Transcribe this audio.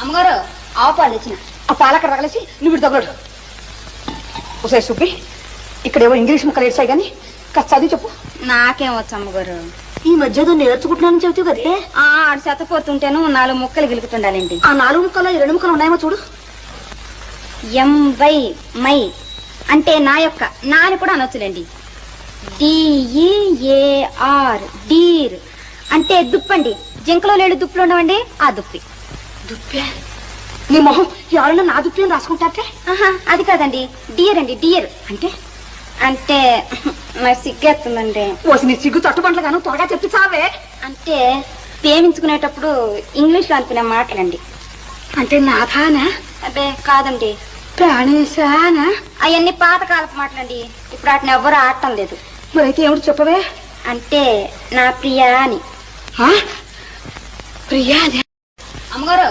అమ్మగారు ఆవు పాలు తెచ్చిన. ఆ పాలక్కడ రగలేసి నువ్వు తగలడు. ఒకసారి సుబ్బి, ఇక్కడేవో ఇంగ్లీష్ ముక్కలు ఏడ్చాయి కానీ కాస్త చదివి చెప్పు. నాకేం వచ్చు అమ్మగారు. ఈ మధ్య నేర్చుకుంటున్నానని చెబుతావు కదే. ఆడు చెత్తపోతుంటేను 4 ముక్కలు గిలుకుతుండాలండి. ఆ 4 ముక్కలు 2 ముక్కలు ఉన్నాయేమో చూడు. ఎంవై మై అంటే నా యొక్క, నా అని కూడా అనొచ్చులేండి. DEAR డీర్ అంటే దుప్పండి. జింకలో లేడు దుప్పులు ఉండవండి, ఆ దుప్పి. దుప్పే? నీ మొహం ఎవరైనా నా దుప్పి అని రాసుకుంటారే? అది కాదండి, డియర్ అండి. డియర్ అంటే అంటే నాకు సిగ్గేస్తుందండి. ఓసి నీ సిగ్గు తట్టుబంట్లు గాను త్వరగా చెప్పి చావే. అంటే ప్రేమించుకునేటప్పుడు ఇంగ్లీష్ లో అనుకునే మాటలండి. అంటే నాథానా? అదే కాదండి, ప్రాణేశానా? అవన్నీ పాతకాలపు మాటలండి. ఇప్పుడు వాటిని ఎవ్వరూ ఆడటం లేదు. మరైతే ఏమిటి చెప్పవే? అంటే నా ప్రియా అని. ప్రియా? అమ్మగారు